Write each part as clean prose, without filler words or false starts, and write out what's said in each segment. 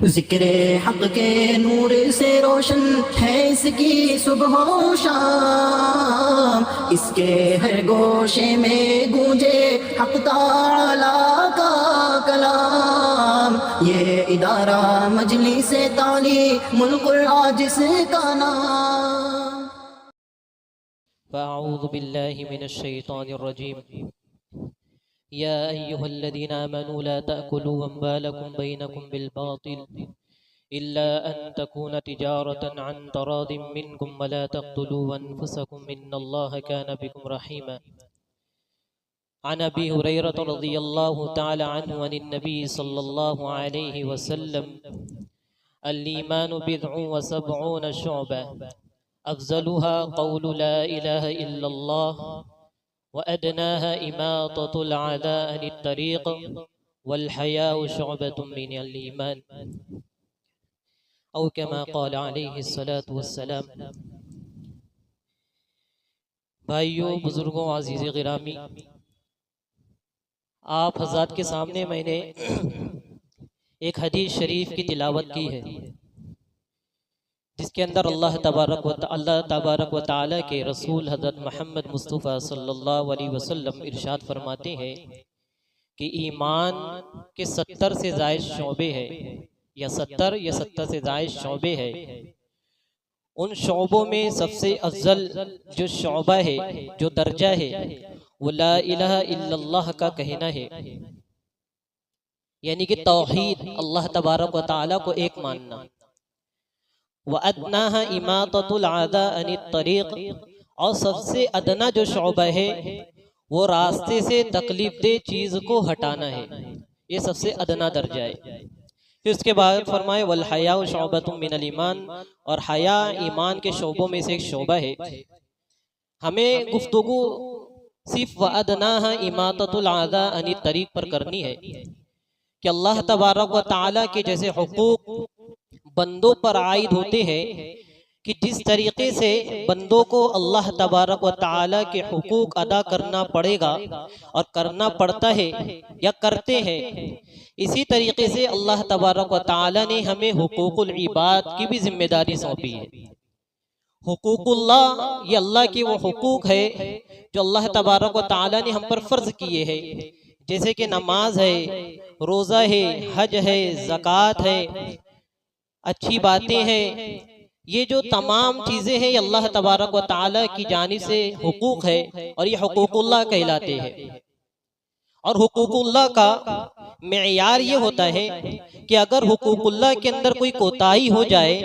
ज़िक्रे हक़ के नूर से रोशन है इसकी सुबह व शाम, इसके हर गोशे में गूंजे हक़ ताला का कलाम। ये इदारा मजलिस तालीमुल कुरान जिसका नाम। फ़अऊज़ु बिल्लाहि मिनश्शैतानिर्रजीम। या अय्युहल्लज़ीना आमनू ला तअकुलू अम्वालकुम बैनकुम बिलबातिल इल्ला अन तकून तिजारतन अन तरादिम मिनकुम वला तक़्तुलू अनफुसकुम इन्नल्लाहा कान बिकुम रहीमा। अन अबी हुरैरह रज़ियल्लाहु तआला अन्हु अनिन नबी सल्लल्लाहु अलैहि वसल्लम अल ईमानु बिदअुन व सबऊन शुअबा अफ़ज़लुहा क़ौलु ला इलाहा इल्लल्लाह व अदनाहा इमाततुल अज़ा अनित तरीक़ वल हयाउ शुअबतुम मिनल ईमान औ कमा क़ाल अलैहिस्सलातु वस्सलाम। भाइयों, बुजुर्गों, अज़ीज़ गिरामी, आप हज़रात के सामने मैंने एक हदीस शरीफ की तिलावत की है, जिसके अंदर अल्लाह तबारक व तआला के रसूल हज़रत मोहम्मद मुस्तफ़ा सल्लल्लाहु अलैहि वसल्लम इरशाद फरमाते हैं कि ईमान के 70 से ज़ायद शोबे हैं, या 70 से ज़ायद शोबे हैं। उन शोबों में सबसे अफजल जो शोबा है, जो दर्जा है, वो ला इलाहा इल्लल्लाह का कहना है, यानी कि तौहीद, अल्लाह तबारक व तआला को एक मानना। व अदनाहा इमाततुल अज़ा अनित तरीक़, और सबसे अदना जो शोबा है वो रास्ते से तकलीफ दे चीज़ को हटाना है, ये सबसे अदना दर्जा है। फिर उसके बाद फरमाए वल हयाउ शुअबतुम मिनल ईमान, और हया ईमान के शोबों में से एक शोबा है। हमें गुफ्तगू सिर्फ व अदनाहा इमाततुल अज़ा अनित तरीक़ पर करनी है कि अल्लाह तबारक व तआला के जैसे हुकूक बंदों पर आयद होते हैं कि जिस तरीके से बंदों को अल्लाह तबारक व तआला के हुकूक अदा करना पड़ेगा और करना पड़ता है या करते हैं, इसी तरीके से अल्लाह तबारक व तआला ने हमें हुकूकुल इबाद की भी जिम्मेदारी सौंपी है। हुकूकुल्लाह, ये अल्लाह के वो हुकूक है जो अल्लाह तबारक व तआला ने हम पर फ़र्ज किए हैं, जैसे कि नमाज है, रोज़ा है, हज है, ज़कात है, अच्छी बातें हैं। ये जो तमाम चीज़ें हैं, ये अल्लाह तबारक व तआला की जानिब से हुकूक है और ये हुकूकुल्लाह कहलाते हैं। और हुकूकुल्लाह का मेयार ये होता है कि अगर हुकूकुल्लाह के अंदर कोई कोताही हो जाए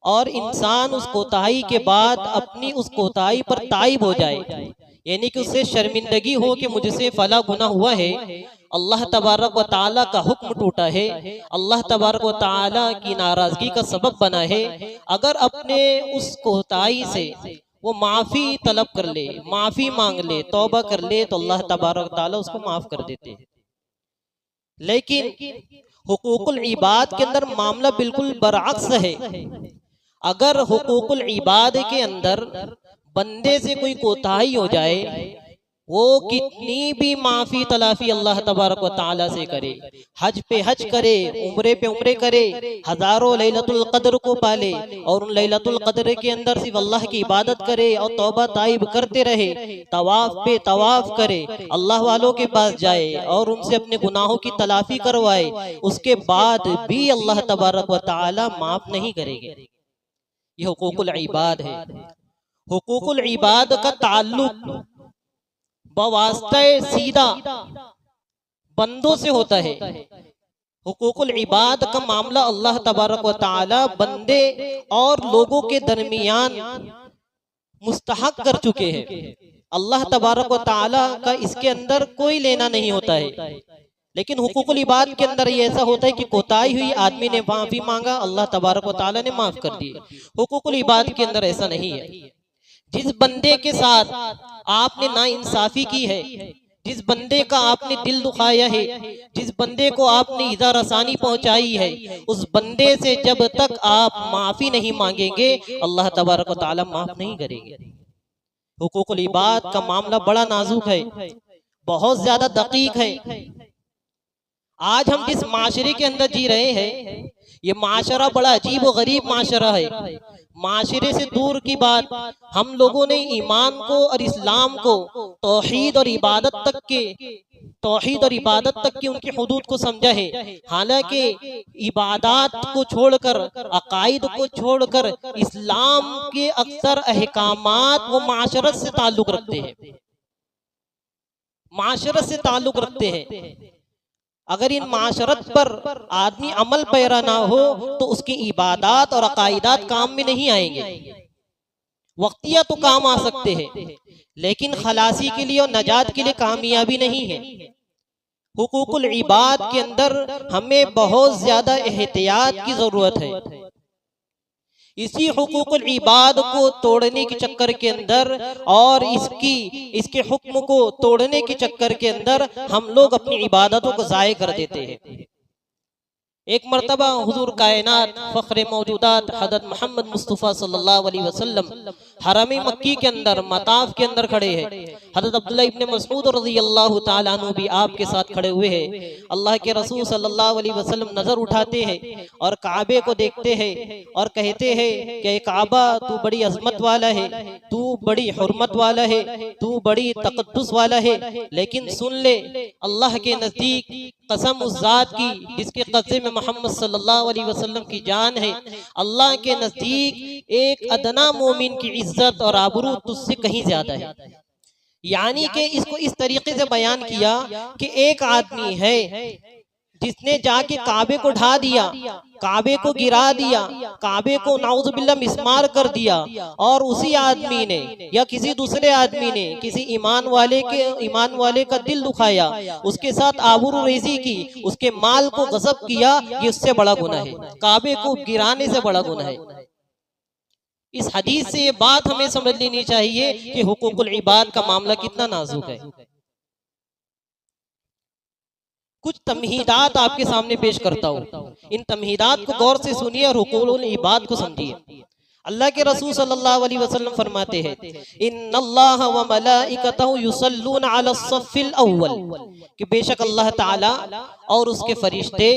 और इंसान उस कोताही के बाद अपनी उस कोताही पर ताइब हो जाए, यानी कि उससे शर्मिंदगी हो कि मुझसे फला गुनाह हुआ है, अल्लाह तबारक व तआला का हुक्म टूटा है, अल्लाह तबारक व तआला की नाराज़गी का सबब बना है, अगर अपने उस कोताही से वो माफ़ी तलब कर ले, माफ़ी मांग ले, तौबा कर ले, तो अल्लाह तबारक व तआला उसको माफ़ कर देते हैं। लेकिन हुकूकुल इबाद के अंदर मामला बिल्कुल बरअक्स है। अगर हुकूकुल इबाद के अंदर बंदे से कोई कोताही हो जाए, वो कितनी भी माफ़ी तलाफ़ी अल्लाह तबारक व तआला से करे, हज पे हज करे, उम्रे पे उम्रे करे, हज़ारों लैलतुल क़द्र को पाले और उन लैलतुल क़द्र के अंदर सिर्फ अल्लाह की इबादत करे और तौबा ताइब करते रहे, तवाफ़ पे तवाफ़ करे, अल्लाह वालों के पास जाए और उनसे अपने गुनाहों की तलाफ़ी करवाए, उसके बाद भी अल्लाह तबारक व तआला माफ़ नहीं करेंगे। ये हुकूकुल इबाद है। हुकूकुल इबाद का ताल्लुक बवास्ते सीधा बंदों से होता है। हुकूकुल इबाद का मामला अल्लाह तबारक व तआला बंदे और लोगों के दरमियान मुस्तहक कर चुके हैं। अल्लाह तबारक व तआला का इसके अंदर कोई लेना नहीं होता है। लेकिन हुकूकुल इबाद के अंदर ये ऐसा होता है कि कोताही हुई, आदमी ने माफी मांगा, अल्लाह तबारक व तआला ने माफ कर दी। हुकूकुल इबाद के अंदर ऐसा नहीं है। जिस बंदे के साथ आपने नाइंसाफी की है, जिस बंदे का आपने दिल दुखाया है, जिस बंदे को आपने इज़ा रसानी पहुंचाई है, उस बंदे से जब तक आप माफी नहीं मांगेंगे, अल्लाह तबारक व तआला माफ नहीं करेंगे। हुकूकुल इबाद का मामला बड़ा नाजुक है, बहुत ज्यादा दकीक है। आज हम जिस माशरे के अंदर जी रहे हैं, ये माशरा बड़ा अजीब और गरीब माशरा है। माशरे से दूर की बात, हम लोगों ने ईमान को और इस्लाम को तौहीद और इबादत तक की उनकी हुदूद को समझा है। हालांकि इबादत को छोड़कर, अकायद को छोड़कर इस्लाम के अक्सर अहकामात वो माशरत से ताल्लुक रखते हैं, माशरत से ताल्लुक रखते हैं। अगर इन माशरत पर आदमी अमल पैरा ना हो तो उसकी इबादत और अकायदात काम में नहीं आएंगे। वक्तिया तो काम आ सकते हैं, लेकिन खलासी के लिए और नजात के लिए कामयाबी नहीं है। हुकूकुल इबाद के अंदर हमें बहुत ज्यादा एहतियात की जरूरत है। इसी हुकूकुल इबाद को तोड़ने के चक्कर के अंदर और इसके हुक्म को तोड़ने के चक्कर के अंदर हम लोग अपनी इबादतों को ज़ाय कर देते हैं। एक मरतबा हुजूर कायनात फ़ख्र मौजूदात हज़रत मोहम्मद मुस्तफ़ा सल्लल्लाहु अलैहि वसल्लम हरम मक्की के अंदर मताफ के अंदर खड़े हैं। हज़रत अब्दुल्लाह इब्न मसऊद रज़ियल्लाहु ताला अन्हु भी आपके साथ खड़े हुए हैं। अल्लाह के रसूल सल्लल्लाहु अलैहि वसल्लम नजर उठाते हैं और काबे को देखते हैं और कहते हैं कि काबा तू बड़ी अजमत वाला है, तू बड़ी हुर्मत वाला है, तू बड़ी तक़द्दुस वाला है, लेकिन सुन ले अल्लाह के नजदीक कसम उस जात की जिसके कब्जे में मोहम्मद सल्लल्लाहु अलैहि वसल्लम की जान है, अल्लाह के नजदीक एक अदना मोमिन की इज्जत और आबरू तुझसे कहीं ज्यादा है। यानी कि इसको इस तरीके से बयान किया कि एक आदमी है जिसने जाके काबे को ढा दिया, काबे को गिरा दिया, काबे को नाउज़ुबिल्लाह मिस्मार कर दिया, और उसी आदमी ने या किसी दूसरे आदमी ने किसी ईमान वाले का दिल दुखाया, उसके साथ आबरू रेज़ी की, उसके माल को गज़ब किया, ये उससे बड़ा गुनाह है, काबे को गिराने से बड़ा गुनाह है। इस हदीस से ये बात हमें समझ लेनी चाहिए कि हुकूकुल इबाद का मामला कितना नाजुक है। कुछ तमहीदात आपके सामने पेश करता हूँ, इन तमहीदात को गौर से सुनिए और हुकूकुल इबाद को समझिए। अल्लाह के रसूल सल्लल्लाहु अलैहि वसल्लम फरमाते हैं, इन्नल्लाह व मलाइकतहु युसल्लूना अलस्सफ़िल अव्वल, कि बेशक अल्लाह ताला और उसके फरिश्ते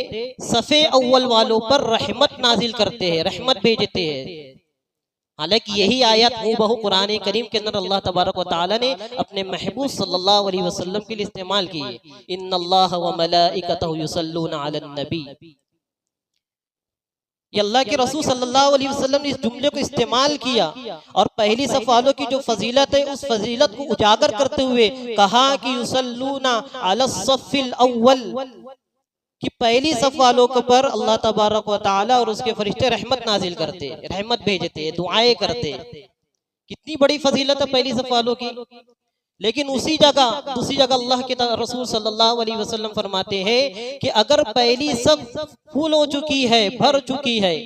सफ़े अव्वल वालों पर रहमत नाजिल करते हैं, रहमत भेजते हैं। हालांकि यही आयत हूबहू कुरान करीम के अंदर अल्लाह तबारक व तआला ने अपने महबूब सल्लल्लाहु अलैहि वसल्लम के लिए इस्तेमाल की है। इन्नल्लाह व मलाइकतहु युसल्लूना अलन नबी, ये अल्लाह के रसूल सल्लल्लाहु अलैहि वसल्लम ने इस जुमले को इस्तेमाल किया और पहली सफ वालों की जो फजीलत है उस फजीलत को उजागर करते हुए कहा कि युसल्लूना अलस्सफ़िल अव्वल, कि पहली सफ वालों के पर अल्लाह तबारक व तआला और उसके फरिश्ते रहमत नाजिल करते, रहमत भेजते, दुआएं करते। कितनी बड़ी फजीलत है पहली सफ वालों की। लेकिन उसी जगह दूसरी जगह अल्लाह के रसूल सल्लल्लाहु अलैहि वसल्लम फरमाते हैं कि अगर पहली सफ फुल हो चुकी है, भर चुकी है,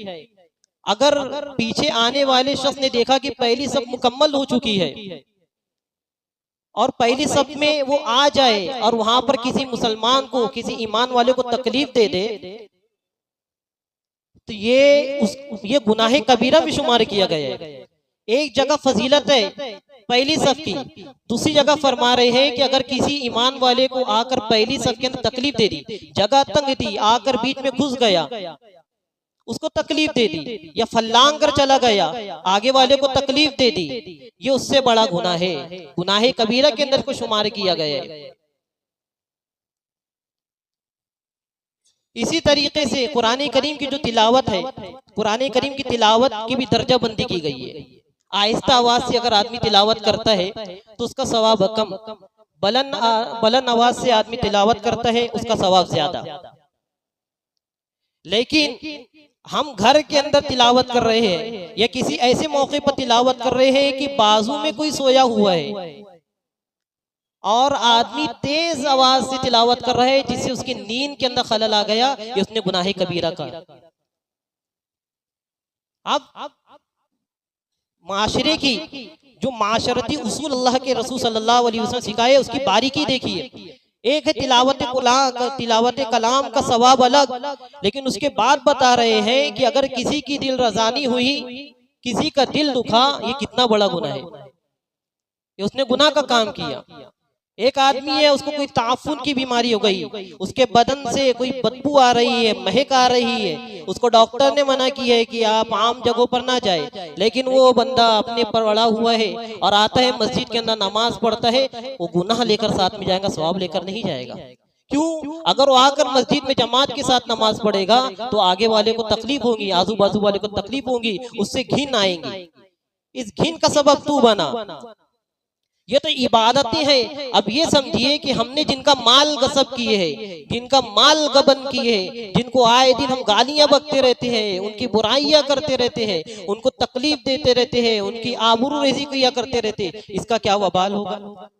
अगर पीछे आने वाले शख्स ने देखा कि पहली सफ मुकम्मल हो चुकी है और पहली सफ में वो आ जाए और वहां पर किसी मुसलमान को, किसी ईमान वाले को तकलीफ दे दे, तो ये गुनाह कबीरा में शुमार किया गया है। एक जगह फजीलत है पहली सफ की, दूसरी जगह फरमा रहे हैं कि अगर किसी ईमान वाले को आकर पहली सफ के अंदर तकलीफ दे दी, जगह तंग थी, आकर बीच में घुस गया, उसको तकलीफ दे दी, या फल्लांग कर चला गया, आगे वाले को तकलीफ दे दी, ये उससे बड़ा गुनाह है, गुनाह कबीरा के अंदर को शुमार किया गया है। इसी तरीके से कुरान करीम की जो तिलावत है, कुरान करीम की तिलावत की भी दर्जा बंदी की गई है। आहिस्ता आवाज से अगर आदमी तिलावत करता है तो उसका सवाब कम, बुलंद आवाज से आदमी तिलावत करता है उसका सवाब ज्यादा। लेकिन हम घर के अंदर तिलावत कर रहे हैं या किसी ऐसे मौके पर तिलावत कर रहे हैं कि बाजू में कोई सोया हुआ है और आदमी तेज आवाज से तिलावत कर रहा है जिससे उसकी नींद के अंदर खलल आ गया, ये उसने गुनाह कबीरा का। अब माशरे की जो माशरती उसूल अल्लाह के रसूल सल्लल्लाहु अलैहि वसल्लम सिखाए उसकी बारीकी देखिए। एक है तिलावत कलाम का सवाब अलग, लेकिन उसके बाद बता रहे हैं कि अगर किसी की दिल रजानी हुई, किसी का दिल दुखा, ये कितना बड़ा गुनाह है, ये उसने गुनाह का काम किया। एक आदमी है, उसको कोई ताफुन की बीमारी हो गई, उसके बदन से कोई बदबू आ रही है, महक आ रही है, उसको डॉक्टर ने मना की है कि आप आम जगहों पर ना जाए, लेकिन वो बंदा अपने पर अड़ा हुआ है और आता है मस्जिद के अंदर नमाज पढ़ता है, वो गुनाह लेकर साथ में जाएगा, सवाब लेकर नहीं जाएगा। क्यों? अगर वो आकर मस्जिद में जमात के साथ नमाज पढ़ेगा तो आगे वाले को तकलीफ होगी, आजू बाजू वाले को तकलीफ होगी, उससे घिन आएंगी। इस घिन का सबब तू बना। ये तो इबादतें हैं। अब ये समझिए कि हमने जिनका माल गसब किए हैं, जिनका माल गबन किए हैं, जिनको आए दिन हम गालियां बकते रहते हैं, उनकी बुराइयां करते रहते हैं, उनको तकलीफ देते रहते हैं, उनकी आबरू रेज़ी किया करते रहते हैं, इसका क्या वबाल होगा?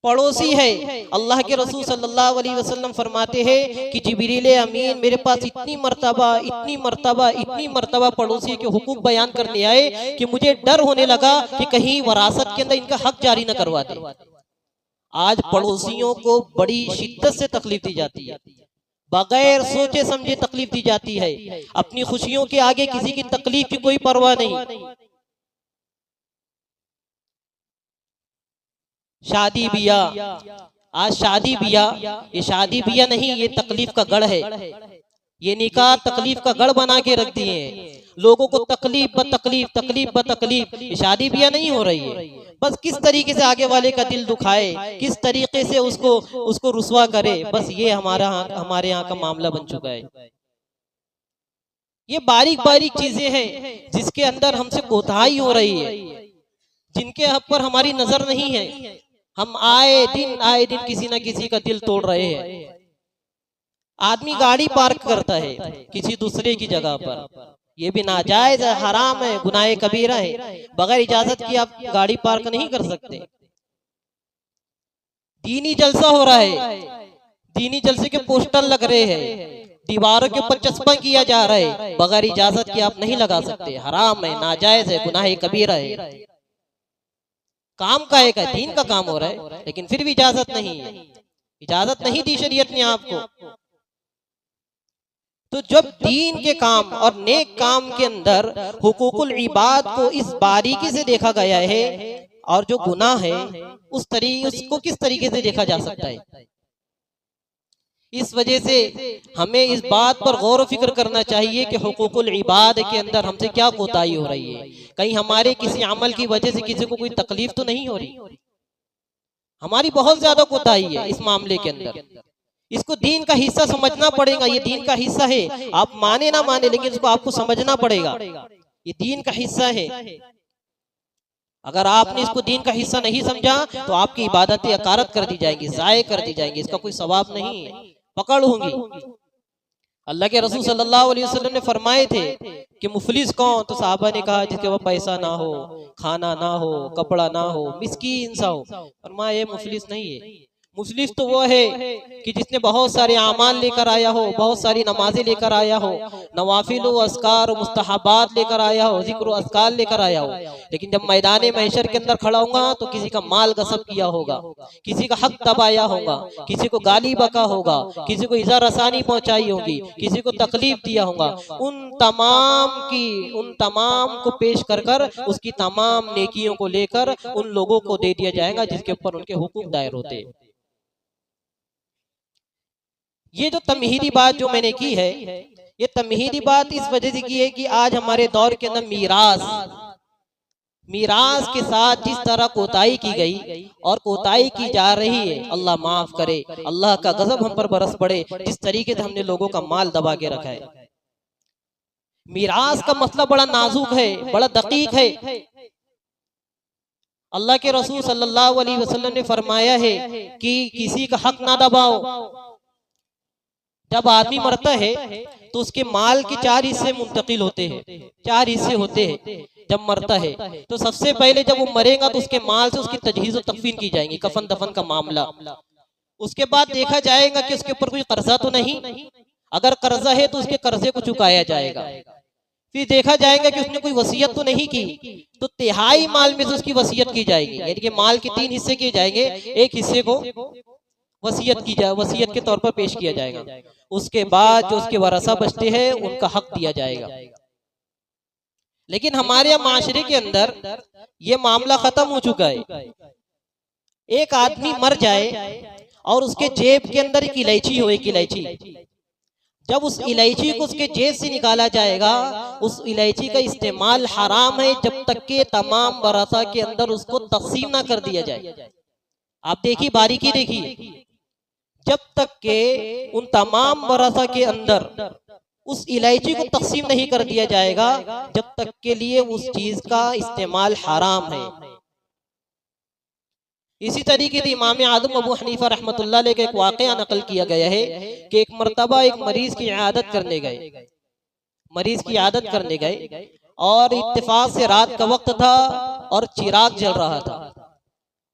पड़ोसी है, अल्लाह के रसूल सल्लल्लाहु अलैहि वसल्लम फरमाते हैं कि जिब्रील अमीन मेरे पास इतनी मर्तबा पड़ोसी के हुकूक बयान करने आए कि मुझे डर होने लगा कि कहीं वरासत के अंदर इनका हक जारी न करवा दे। आज पड़ोसियों को बड़ी शिद्दत से तकलीफ दी जाती है, बगैर सोचे समझे तकलीफ दी जाती है। अपनी खुशियों के आगे किसी की तकलीफ की कोई परवाह नहीं। शादी बियाह, आज शादी बियाह, ये शादी बियाह नहीं, ये तकलीफ का गढ़ है। ये निकाह तकलीफ का गढ़ बना के रख दिए हैं, लोगों को तकलीफ ब तकलीफ। ये शादी बियाह नहीं हो रही है। बस किस तरीके से आगे वाले का दिल दुखाए, किस तरीके से उसको रुसवा करे, बस ये हमारे यहाँ का मामला बन चुका है। ये बारीक बारीक चीजें हैं जिसके अंदर हमसे कोताही हो रही है, जिनके पर हमारी नजर नहीं है। हम आए दिन किसी ना किसी का दिल तोड़ रहे हैं। आदमी गाड़ी पार्क करता है किसी दूसरे की जगह पर, ये भी नाजायज है, हराम है, गुनाह कबीरा है। बगैर इजाजत की आप गाड़ी पार्क नहीं कर सकते। दीनी जलसा हो रहा है, दीनी जलसे के पोस्टर लग रहे हैं, दीवारों के ऊपर चस्पा किया जा रहा है, बगैर इजाजत की आप नहीं लगा सकते। हराम है, नाजायज है, गुनाह कबीरा है। काम का एक है, दीन का काम हो रहा है, लेकिन फिर भी इजाजत नहीं है, इजाजत नहीं दी शरीयत ने आपको। तो जब दीन के काम और नेक काम के अंदर हुकूकुल इबाद को इस बारीकी से देखा गया है और जो गुनाह है उसको किस तरीके से देखा जा सकता है? इस वजह से हमें इस बात पर गौर फिक्र करना चाहिए कि हुकूकुल इबाद के अंदर हमसे क्या कोताही हो रही है। कहीं हमारे किसी अमल की वजह से किसी को कोई तकलीफ तो नहीं हो रही? हमारी बहुत ज्यादा कोताही है इस मामले के अंदर। इसको दीन का हिस्सा समझना पड़ेगा। ये दीन का हिस्सा है, आप माने ना माने, लेकिन इसको आपको समझना पड़ेगा। ये दीन का हिस्सा है। अगर आपने इसको दीन का हिस्सा नहीं समझा तो आपकी इबादतें अकारत कर दी जाएंगी, ज़ाय कर दी जाएंगी, इसका कोई सवाब नहीं है, पकड़ होंगी। अल्लाह के रसूल सल्लल्लाहु अलैहि वसल्लम ने फरमाए थे कि मुफलिस कौन? तो साहबा ने कहा जिसके पास पैसा ना हो, खाना ना हो, कपड़ा ना हो, मिस्कीन सा हो। फरमाया ये मुफलिस नहीं है। मुफलिस तो वो है कि जिसने बहुत सारे आमाल लेकर आया हो, बहुत सारी नमाजें लेकर आया हो, नवाफिल व अस्कार मुस्तहबात लेकर आया हो, जिक्र व अस्कार लेकर आया हो, लेकिन जब मैदान महशर के अंदर खड़ा होगा तो किसी का माल गसब किया होगा, किसी का हक दबाया होगा, किसी को गाली बका होगा, किसी को इज़ा रसानी पहुंचाई होगी, किसी को तकलीफ दिया होगा, उन तमाम को पेश कर उसकी तमाम नेकियों को लेकर उन लोगों को दे दिया जाएगा जिसके ऊपर उनके हुकूक दायर होते हैं। ये जो तमहीदी बात जो मैंने की है, ये तमहीदी बात इस वजह से की है कि आज हमारे दौर के अंदर मीरास के साथ जिस तरह कोताही की गई और कोताही की जा रही है, अल्लाह माफ करे, अल्लाह का गजब हम पर बरस पड़े, जिस तरीके से हमने लोगों का माल दबा के रखा है। मीरास का मसला बड़ा नाजुक है, बड़ा दकीक है। अल्लाह के रसूल सल्लल्लाहु अलैहि वसल्लम ने फरमाया है कि किसी का हक ना दबाओ। जब आदमी मरता है तो उसके माल के 4 हिस्से मुंतकिल होते हैं, 4 हिस्से होते हैं। जब मरता है तो सबसे पहले जब वो मरेगा तो उसके माल से उसकी तजहीज़ और तकफीन की जाएगी, कफन दफन का मामला। उसके बाद देखा जाएगा कि उसके ऊपर कोई कर्जा तो नहीं, अगर कर्जा है तो उसके कर्जे को चुकाया जाएगा। फिर देखा जाएगा कि उसने कोई वसीयत तो नहीं की, तो 1/3 माल में से उसकी वसीयत की जाएगी, यानी कि माल के 3 हिस्से किए जाएंगे, 1 हिस्से को वसीयत के तौर पर पेश किया जाएगा। उसके बाद जो उसके वारसा बचते हैं उनका हक दिया जाएगा। लेकिन हमारे यहाँ माशरे के अंदर ये मामला खत्म हो चुका है। एक आदमी मर जाए और उसके जेब के अंदर एक इलायची हो, एक इलायची, जब उस इलायची को उसके जेब से निकाला जाएगा, उस इलायची का इस्तेमाल हराम है जब तक के तमाम वरासा के अंदर उसको तकसीम ना कर दिया जाए। आप देखिए, बारीकी देखिए, जब तक के उन तमाम वरासा के अंदर उस इलायची को तकसीम नहीं कर दिया जाएगा, जब तक के लिए उस चीज का इस्तेमाल हराम है। इसी तरीके से इमाम आज़म अबू हनीफा रहमतुल्लाह अलैह का एक वाक़या नकल किया गया है कि एक मर्तबा एक मरीज की इयादत करने गए, मरीज की इयादत करने गए और इत्तेफाक से रात का वक्त था और चिराग जल रहा था।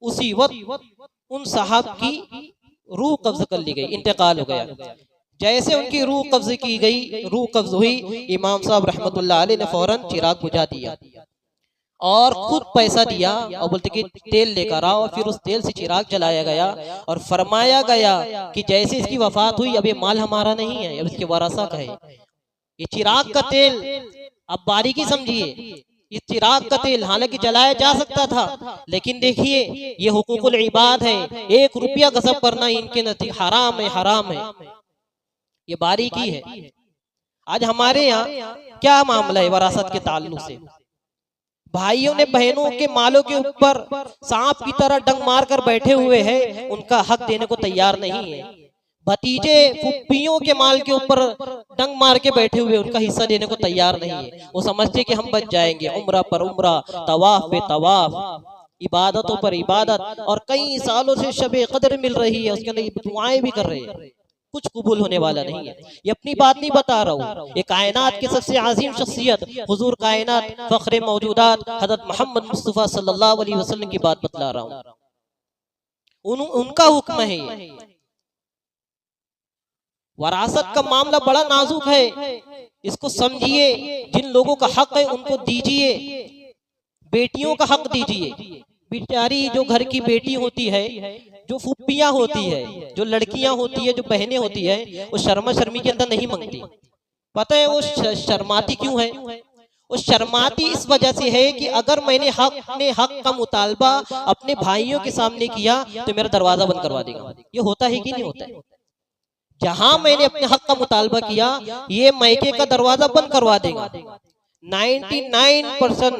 उसी वक्त उन साहब की रूह कब्ज कर ली गई, इंतकाल हो गया। जैसे उनकी रूह कब्ज की गई, रूह कब्ज हुई, इमाम साहब रहमतुल्लाह अलैह ने फौरन चिराग बुझा दिया और खुद पैसा दिया और बोलते कि तेल लेकर आओ। और फिर उस तेल से चिराग जलाया गया और फरमाया गया कि जैसे इसकी वफात हुई, अब ये माल हमारा नहीं है, अब इसके वारसा का है। ये चिराग का तेल, अब बारीकी समझिए, इस चिराग का तेल हालांकि जलाया जा सकता था, लेकिन देखिए ये हुकूकुल इबाद है, 1 रुपया गसब करना इनके नजदीक हराम है, हराम है। ये बारीकी है। आज हमारे यहाँ क्या मामला है वरासत के ताल्लुक से? भाइयों ने बहनों के मालों के ऊपर सांप की तरह डंग मार कर बैठे हुए हैं, उनका हक देने को तैयार नहीं है। भतीजे फुप्पियों के माल के ऊपर डंग मार के बैठे हुए, उनका हिस्सा देने को तैयार नहीं है। वो समझते कि हम बच जाएंगे, उम्रा पर उम्रा, तवाफ पे तवाफ, इबादतों पर इबादत, और कई सालों से शबे कदर मिल रही है, उसके अंदर दुआएं भी कर रहे हैं, कुछ कबूल होने वाला नहीं है। ये अपनी बात नहीं बता रहा हूँ, ये कायनात के सबसे आज़ीम शख्सियत हुजूर कायनात फख्रे मौजूदात हज़रत मोहम्मद मुस्तफ़ा सल्लल्लाहु अलैहि वसल्लम की बात बतला रहा हूँ। उनका हुक्म है ये। वरासत का मामला बड़ा नाजुक है, इसको समझिए। जिन लोगों का हक है उनको दीजिए, बेटियों का हक दीजिए। बेचारी जो घर की बेटी होती है, जो फुप्पियां होती है, जो लड़कियां होती है, जो बहनें होती है, वो शर्मा शर्मी के अंदर नहीं मांगती। पता है वो शर्माती क्यों है? वो शर्माती इस वजह से है कि अगर मैंने अपने हक का मुतालबा अपने भाइयों के सामने किया तो मेरा दरवाजा बंद करवा देगा। ये होता है कि नहीं होता है? जहां मैंने अपने हक का मुतालबा किया, ये मैके का दरवाजा बंद करवा देगा। 99%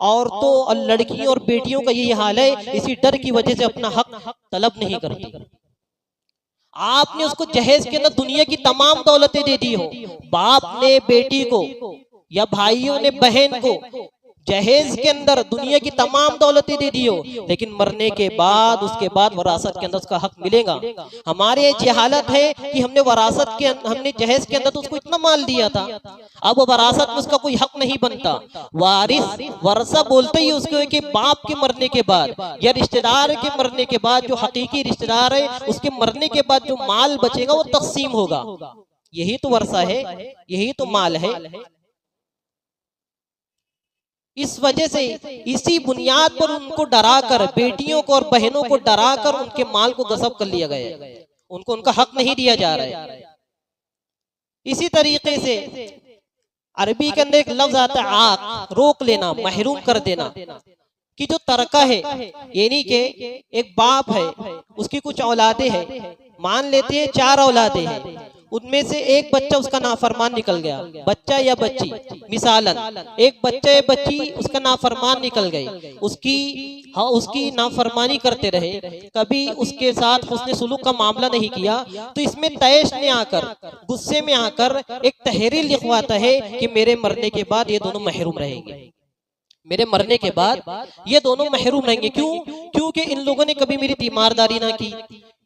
औरतों और लड़कियों और बेटियों का यही हाल है, इसी डर की वजह से अपना हक तलब नहीं करती। आपने उसको जहेज के अंदर दुनिया की तमाम दौलतें दे दी हो, बाप ने बेटी को या भाइयों ने बहन को जहेज के अंदर दुनिया की तमाम दौलतें दे दी हो, लेकिन मरने के बाद उसके बाद वरासत के अंदर उसका हक मिलेगा। हमारे ये हालत है कि हमने जहेज के अंदर तो उसको इतना माल दिया था, अब वो वरासत में उसका कोई हक नहीं बनता। वारिस वरसा बोलते ही उसको कि बाप के मरने के बाद या रिश्तेदार के मरने के बाद, जो हकीकी रिश्तेदार है उसके मरने के बाद जो माल बचेगा वो तकसीम होगा। यही तो वरसा है, यही तो माल है। इस वजह से इसी बुनियाद पर उनको डराकर, बेटियों को और बहनों को डराकर उनके माल को गसब कर लिया गया है, उनको उनका हक नहीं दिया जा रहा है। इसी तरीके से अरबी के अंदर एक लफ्ज आता है आक, रोक लेना, महरूम कर देना, कि जो तरका है, यानी कि एक बाप है, उसकी कुछ औलादे हैं, मान लेते हैं 4 औलादे हैं, उनमें से एक बच्चा उसका नाफरमान निकल गया, बच्चा या बच्ची, मिसालन एक बच्चा या बच्ची उसका नाफरमान निकल गई, उसकी नाफरमानी करते रहे, कभी उसके साथ हुस्ने सुलूक का मामला नहीं किया, तो इसमें तैश ने आकर, गुस्से में आकर एक तहरीर लिखवाता है कि मेरे मरने के बाद ये दोनों महरूम रहेंगे, मेरे मरने के बाद ये दोनों महरूम रहेंगे। क्यों? क्योंकि इन लोगों ने कभी मेरी तीमारदारी ना की,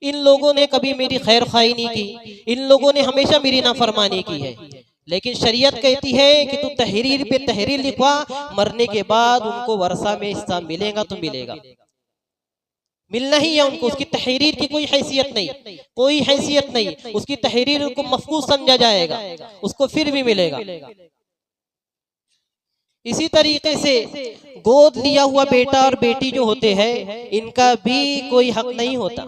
इन लोगों ने कभी मेरी खैर खाई नहीं की, इन लोगों ने हमेशा मेरी नाफरमानी की है। लेकिन शरीयत कहती है कि तू तहरीर पे तहरीर लिखवा, मरने के बाद उनको वर्षा में हिस्सा मिलेगा तो मिलेगा, मिलना ही है उनको। उसकी तहरीर की कोई हैसियत नहीं, कोई हैसियत नहीं, उसकी तहरीर को मफकूज समझा जाएगा, उसको फिर भी मिलेगा। इसी तरीके से गोद लिया हुआ बेटा और बेटी जो होते हैं, इनका भी कोई हक नहीं होता।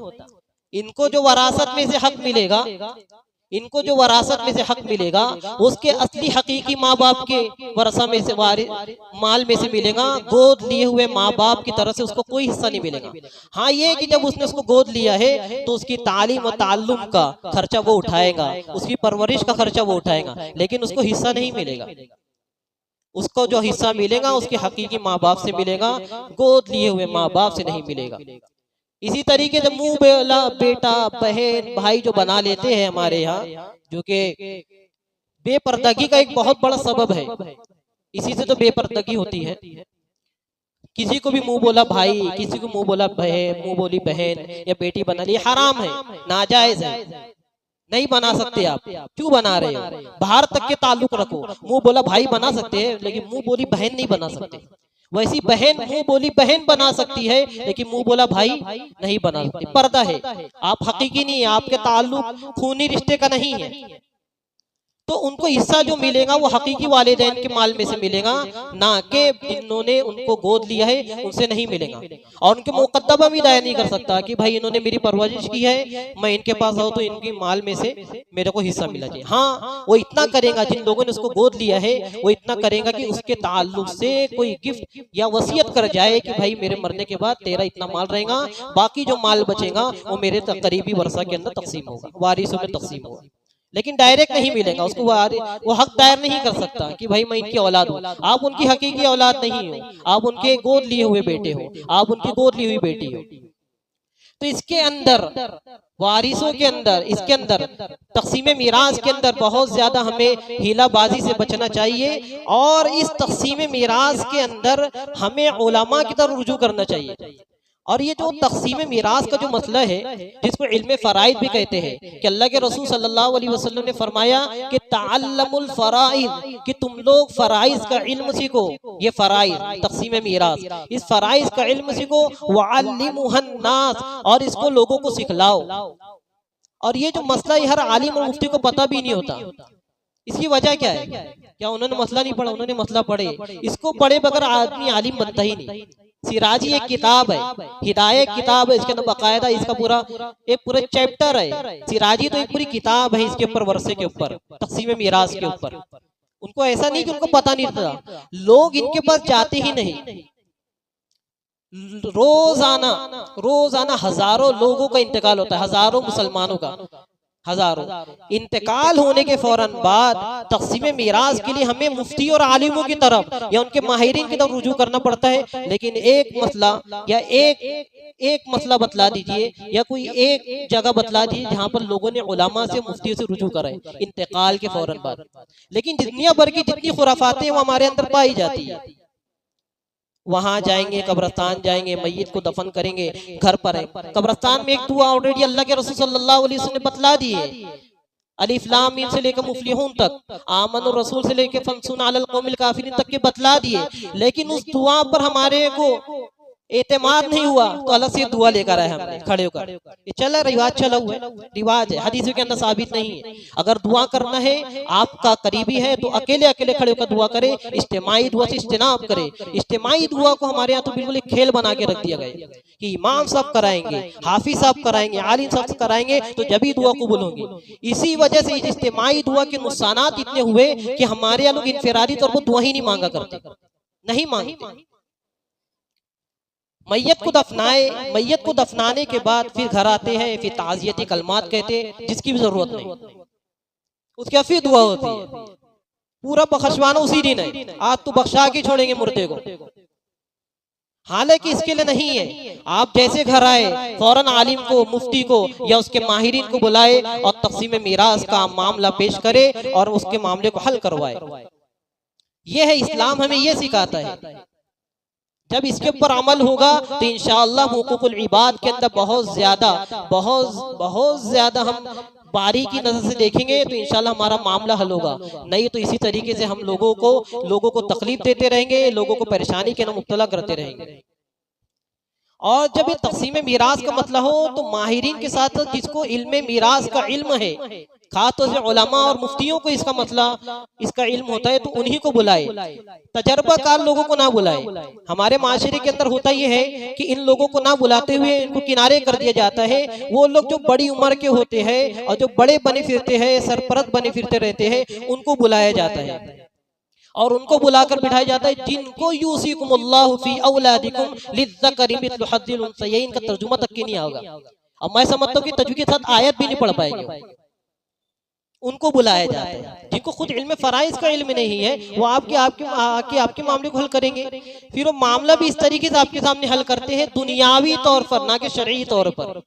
इनको जो वरासत में से हक मिलेगा, इनको जो वरासत में से हक मिलेगा उसके असली हकीकी माँ बाप के वरसा में से माल में से मिलेगा। गोद लिए हुए माँ बाप की तरफ से उसको कोई हिस्सा नहीं मिलेगा। हाँ, ये कि जब उसने उसको गोद लिया है तो उसकी तालीम और ताल्लुम का खर्चा वो उठाएगा, उसकी परवरिश का खर्चा वो उठाएगा, लेकिन उसको हिस्सा नहीं मिलेगा। उसको जो हिस्सा मिलेगा उसके हकीकी माँ बाप से मिलेगा, गोद लिए हुए माँ बाप से नहीं मिलेगा। इसी तरीके से मुंह बोला बेटा बहन भाई जो बना लेते हैं हमारे यहाँ, जो कि बेपर्दगी का एक बहुत बड़ा सबब है। इसी से तो बेपर्दगी होती है। किसी को भी मुंह बोला भाई, किसी को मुंह बोला बहन, मुंह बोली बहन या बेटी बना ली, हराम है, नाजायज है, नहीं बना सकते। आप क्यों बना रहे हो? बाहर तक के ताल्लुक रखो। मुंह बोला भाई बना सकते हैं लेकिन मुंह बोली बहन नहीं बना सकते। वैसी बहन मुंह बोली बहन बना सकती है लेकिन मुंह बोला भाई नहीं बना सकती। पर्दा है, आप हकीकी नहीं है, आपके ताल्लुक खूनी रिश्ते का नहीं है, तो उनको हिस्सा जो मिलेगा वो हकीकी वालिदैन के माल में से मिलेगा, ना कि इन्होंने उनको गोद लिया है उनसे नहीं मिलेगा। और उनके मुकद्दमा भी दायर नहीं कर सकता कि भाई इन्होंने मेरी परवरिश की है, मैं इनके पास आऊँ तो इनकी माल में से मेरे को हिस्सा मिला जाए। हाँ, वो इतना करेगा, जिन लोगों ने उसको गोद लिया है वो इतना करेगा कि उसके ताल्लुक से कोई गिफ्ट या वसीयत कर जाए कि भाई मेरे मरने के बाद तेरा इतना माल रहेगा, बाकी जो माल बचेगा वो मेरे करीबी वर्षा के अंदर तकसीम होगा, वारिसों में तकसीम होगा। लेकिन डायरेक्ट नहीं मिलेगा उसको, वो हक दायर नहीं कर सकता कि भाई मैं इनकी औलाद हूँ। आप उनकी हकीकी औलाद नहीं हो, आप उनके गोद लिए हुए बेटे हो, आप उनकी गोद ली हुई बेटी हो। तो इसके अंदर वारिसों के अंदर, इसके अंदर तकसीम मीरास के अंदर बहुत ज्यादा हमें हीलाबाजी से बचना चाहिए। और इस तकसीम मीरास के अंदर हमें उलमा की तरफ रुजू करना चाहिए। और ये जो तकसीम मीरास का जो मसला है, जिसको इल्म फराइद भी कहते हैं, कि अल्लाह के रसूल सल्लल्लाहु अलैहि वसल्लम ने फरमाया कि ताल्लमुल फराइद, कि तुम लोग फराइज का इल्म सीखो। ये फराइज तकसीम मीरास, इस फराइज का इल्म सीखो, वअल्लिमुहन नास, और इसको लोगों को सिखलाओ। और ये जो मसला है हर आलिम और मुफ्ती को पता भी नहीं होता। इसकी वजह क्या है? क्या उन्होंने मसला नहीं पढ़ा? उन्होंने मसला पढ़े। इसको पढ़े बगैर आदमी आलिम बनता ही नहीं। सिराजी एक किताब है, हिदायत किताब है, इसके अंदर बाकायदा इसका पूरा चैप्टर है। सिराजी तो एक पूरी किताब है इसके ऊपर, वर्षे के ऊपर, तकसीम मीरास के ऊपर। उनको ऐसा नहीं कि उनको पता नहीं था, लोग इनके पास जाते ही नहीं। रोजाना हजारों लोगों का इंतकाल होता है, हजारों मुसलमानों का, हजारों। इंतकाल होने के फौरन बाद तकसीम मीरास के लिए हमें मुफ्ती और आलिमों की तरफ या उनके माहिरीन की तरफ रुजू करना पड़ता है। लेकिन एक मसला या एक मसला बतला दीजिए, या कोई एक जगह बतला दीजिए जहां पर लोगों ने उलमा से मुफ्ती से रुजू करा है इंतकाल के फौरन बाद। लेकिन दुनिया भर की जितनी खुराफातें वो हमारे अंदर पाई जाती है। वहां जाएंगे, कब्रस्तान जाएंगे, मैयत को दफन करेंगे, घर पर है। कब्रस्तान में एक दुआ ऑलरेडी अल्लाह के रसूल सल्लल्लाहु अलैहि वसल्लम ने बतला दी है, अलिफ लाम मीम से लेकर मुफलिहून तक, आमनुर रसूल से लेकर फंसुन अलल कौमिल काफिरीन तक के बतला दिए। लेकिन उस दुआ पर हमारे को एतमाद नहीं हुआ तो अलग से दुआ लेकर आए हमने खड़े होकर। ये चला रिवाज, चला हुआ है, रिवाज है, हदीस के अंदर साबित नहीं है। अगर दुआ करना है, आपका करीबी है तो अकेले अकेले खड़े होकर दुआ करे, इज्तिमाई दुआ से इज्तिनाब करे। इज्तिमाई दुआ को हमारे यहाँ तो बिल्कुल एक खेल बना के रख दिया गया कि इमाम साहब कराएंगे, हाफिज साहब कराएंगे, आलिम साहब कराएंगे तो जब ही दुआ कबूल होगी। इसी वजह से इज्तिमाई दुआ के नुकसानात इतने हुए कि हमारे यहाँ लोग इनफिरादी तौर पर दुआ ही नहीं मांगा करते, नहीं मांगते। मैयत को दफनाने के बाद फिर घर आते हैं, फिर ताज़ियती कलमात कहते हैं, जिसकी भी जरूरत नहीं, उसके फिर दुआ होती है। पूरा बख्शवाना उसी दिन है, आज तो बख्शा के छोड़ेंगे मुर्दे को। हालांकि इसके लिए नहीं है, आप जैसे घर आए फौरन आलिम को, मुफ्ती को या उसके माहिरीन को बुलाए और तकसीम मीरास का मामला पेश करे और उसके मामले को हल करवाए। यह है इस्लाम, हमें यह सिखाता है। जब इसके ऊपर अमल होगा तो इंशाअल्लाह हुकूकुल इबाद के अंदर बहुत ज्यादा हम बारीकी नजर से देखेंगे तो इंशाअल्लाह हमारा मामला हल होगा। नहीं तो इसी तरीके से हम लोगों को तकलीफ देते रहेंगे, लोगों को परेशानी के अंदर मुब्तला करते रहेंगे। और जब ये तकसीम मीरास का मतलब हो तो माहिरीन के साथ जिसको इल्म मीरास का इल्म है खासतौर से उलमा और मुफ्तियों को इसका मसला, इसका इल्म होता है तो उन्हीं को बुलाए, तजर्बाकार लोगों को ना बुलाए। हमारे माशरे के अंदर होता यह है कि इन लोगों को ना बुलाते हुए इनको किनारे कर दिया जाता है। वो लोग जो बड़ी उम्र के होते हैं और जो बड़े बने फिरते हैं, सरपरस्त बने फिरते रहते हैं, उनको बुलाया जाता है और उनको बुलाकर बिठाया जाता है, जिनको यूसीकुमुल्लाहु फी औलादिकुम लिज़्ज़करि मिस्लु हज़्ज़िल उन्सयैन का तर्जुमा तक के नहीं होगा। अब मैं समझता हूँ कि तजवीद के साथ आयत भी नहीं पढ़ पाएंगे। उनको बुलाया जाता है जिनको खुद इल्म फराइज का इल्म नहीं है, वो आपके मामले को हल करेंगे। फिर वो मामला भी इस तरीके से आपके सामने हल करते हैं, दुनियावी तौर पर, ना कि शरई तौर पर।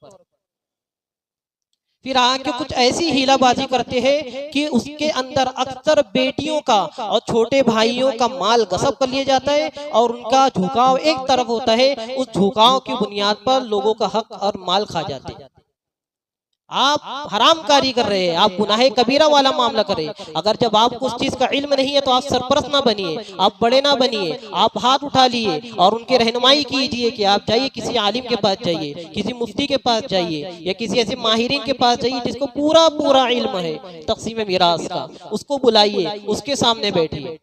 फिर आके कुछ ऐसी हीलाबाजी करते हैं कि उसके अंदर अक्सर बेटियों का और छोटे भाइयों का माल गसब कर लिया जाता है और उनका झुकाव एक तरफ होता है। उस झुकाव की बुनियाद पर लोगों का हक और माल खा जाते हैं। आप हरामकारी कर रहे हैं, आप गुनाहे कबीरा वाला मामला कर रहे हैं। अगर जब आपको उस चीज का इल्म नहीं है तो आप सरपरस्त ना बनिए, आप बड़े ना बनिए, आप हाथ उठा लिए और उनकी रहनुमाई कीजिए कि आप जाइए किसी आलिम के पास जाइए, किसी मुफ्ती के पास जाइए या किसी ऐसे माहिरीन के पास जाइए जिसको पूरा पूरा इल्म है तक़सीम मिरास का, उसको बुलाइए, उसके सामने बैठिए।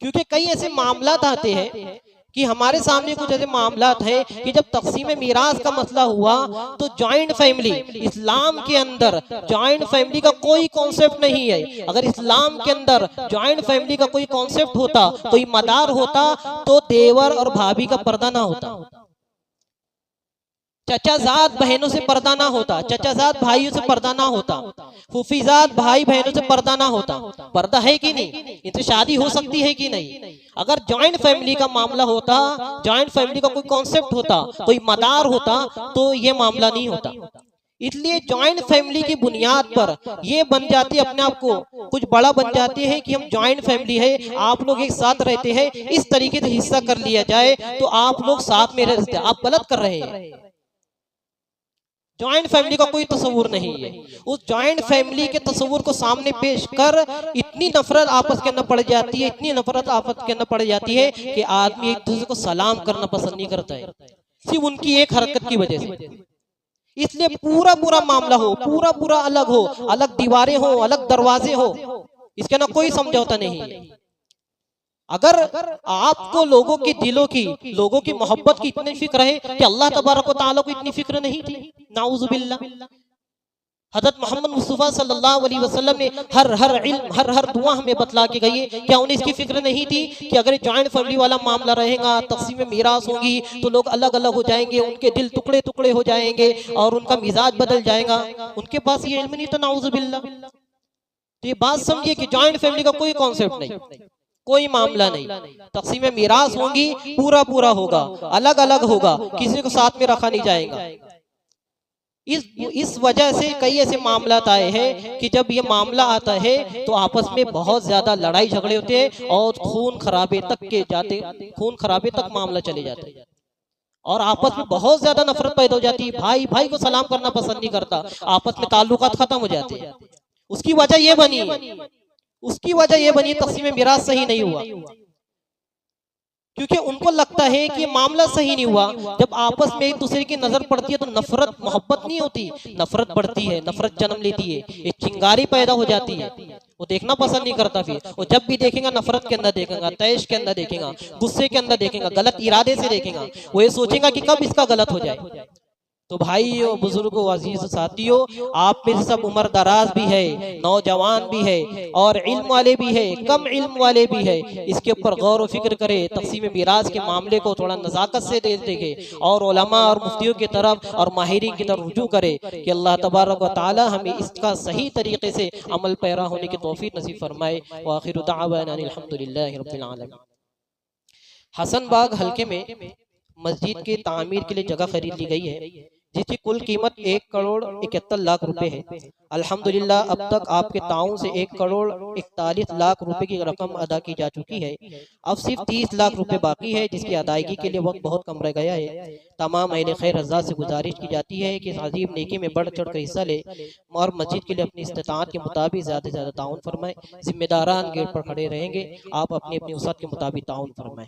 क्योंकि कई ऐसे मामलात आते हैं कि हमारे सामने कुछ ऐसे मामलात है कि जब तक़सीम मीरास का मसला हुआ तो जॉइंट फैमिली, इस्लाम के अंदर जॉइंट फैमिली का कोई कॉन्सेप्ट नहीं है। अगर इस्लाम के अंदर जॉइंट फैमिली का कोई कॉन्सेप्ट होता, कोई मदार होता, तो देवर और भाभी का पर्दा ना होता, चचाजाद बहनों से पर्दा ना होता, चचाजाद भाइयों से पर्दा ना होता, फूफीजाद भाई बहनों से पर्दा ना होता। पर्दा है कि नहीं? इनसे शादी हो सकती है कि नहीं? अगर जॉइंट फैमिली का मामला होता, जॉइंट फैमिली का कोई कॉन्सेप्ट होता, कोई मदार होता, तो ये मामला नहीं होता। इसलिए जॉइंट फैमिली की बुनियाद पर ये बन जाती है, अपने आप को कुछ बड़ा बन जाती है कि हम जॉइंट फैमिली है, आप लोग एक साथ रहते हैं, इस तरीके से हिस्सा कर लिया जाए तो आप लोग साथ में रहते हैं। आप गलत कर रहे हैं। जॉइंट फैमिली का कोई तस्वुर नहीं है। उस जॉइंट फैमिली के तस्वुर को सामने पेश कर इतनी नफरत आपस के अंदर पड़ जाती है, इतनी नफरत आपस के अंदर पड़ जाती है कि आदमी एक दूसरे को सलाम करना पसंद नहीं करता है, सिर्फ उनकी एक हरकत की वजह से। इसलिए पूरा पूरा मामला हो, पूरा पूरा अलग हो, अलग दीवारें हो, अलग दरवाजे हो, इसके ना कोई समझौता नहीं है। अगर आपको लोगों के दिलों की, लोगों की मोहब्बत की इतनी फिक्र है कि अल्लाह तबारक व तआला को इतनी फिक्र नहीं थी, नाउजुबिल्लाह। हज़रत मोहम्मद मुस्तफ़ा सल्लल्लाहु अलैहि वसल्लम ने हर इल्म, हर दुआ हमें बतला के गई है। क्या उन्हें इसकी फिक्र नहीं थी कि अगर जॉइंट फैमिली वाला मामला रहेगा, तक़सीम मीरास होगी, तो लोग अलग अलग हो जाएंगे, उनके दिल टुकड़े टुकड़े हो जाएंगे और उनका मिजाज बदल जाएगा। उनके पास ये इल्म नहीं था, नाउजुबिल्लाह। तो ये बात समझिए कि जॉइंट फैमिली का कोई कॉन्सेप्ट नहीं, कोई मामला नहीं। तक़सीम मीरास होगी, पूरा पूरा होगा, अलग अलग होगा, किसी को साथ में रखा नहीं जाएगा। इस वजह से कई ऐसे मामला आए हैं कि जब ये मामला आता है तो आपस में बहुत ज्यादा लड़ाई झगड़े होते हैं और खून खराबे तक मामला चले जाते हैं और आपस में बहुत ज्यादा नफरत पैदा हो जाती है। भाई भाई को सलाम करना पसंद नहीं करता, आपस में ताल्लुकात खत्म हो जाते हैं। उसकी वजह ये बनी तक़सीम मिरास सही नहीं हुआ, क्योंकि उनको लगता है कि मामला सही नहीं हुआ। जब आपस में एक दूसरे की नजर पड़ती है तो नफरत मोहब्बत नहीं होती, नफरत बढ़ती है, नफरत जन्म लेती है, एक चिंगारी पैदा हो जाती है। वो देखना पसंद नहीं करता। फिर वो जब भी देखेगा नफरत के अंदर देखेगा, तैश के अंदर देखेगा, गुस्से के अंदर देखेगा, गलत इरादे से देखेगा। वो ये सोचेगा कि कब इसका गलत हो जाए। तो भाइयों, बुजुर्गों, अजीज साथियों, आप में सब उम्र दराज भी है, नौजवान भी है और इल्म वाले भी है, कम इल्म वाले भी है। इसके ऊपर गौर व फिक्र करे, तक़सीम मिरास के मामले को थोड़ा नज़ाकत से देखे और उलमा और मुफ्तियों की तरफ और माहिरीन की तरफ रुजू करे कि अल्लाह तबारक व तआला हमें इसका सही तरीके से अमल पैरा होने की तौफीक नसीब फरमाए। व आखिरु दअवाना अनिल हम्दुलिल्लाहि रब्बिल आलमीन। हसनबाग हल्के में मस्जिद की तामीर के लिए जगह खरीद ली गई है, जिसकी कुल कीमत 1,71,00,000 रुपए है। अल्हम्दुलिल्लाह अब तक आपके ताउन से 1,41,00,000 रुपए की रकम अदा की जा चुकी है। अब सिर्फ 30 लाख रुपए बाकी है, जिसकी अदायगी के लिए वक्त बहुत कम रह गया है। तमाम अहले खैर हज़रात से गुजारिश की जाती है कि अजीब नेकी में बढ़ चढ़ कर हिस्सा ले और मस्जिद के लिए अपनी इस्तिताअत के मुताबिक ज़्यादा से ज़्यादा ताउन फरमाएं। जिम्मेदारान गेट पर खड़े रहेंगे, आप अपनी अपनी वसअत के मुताबिक ताउन फरमाएं।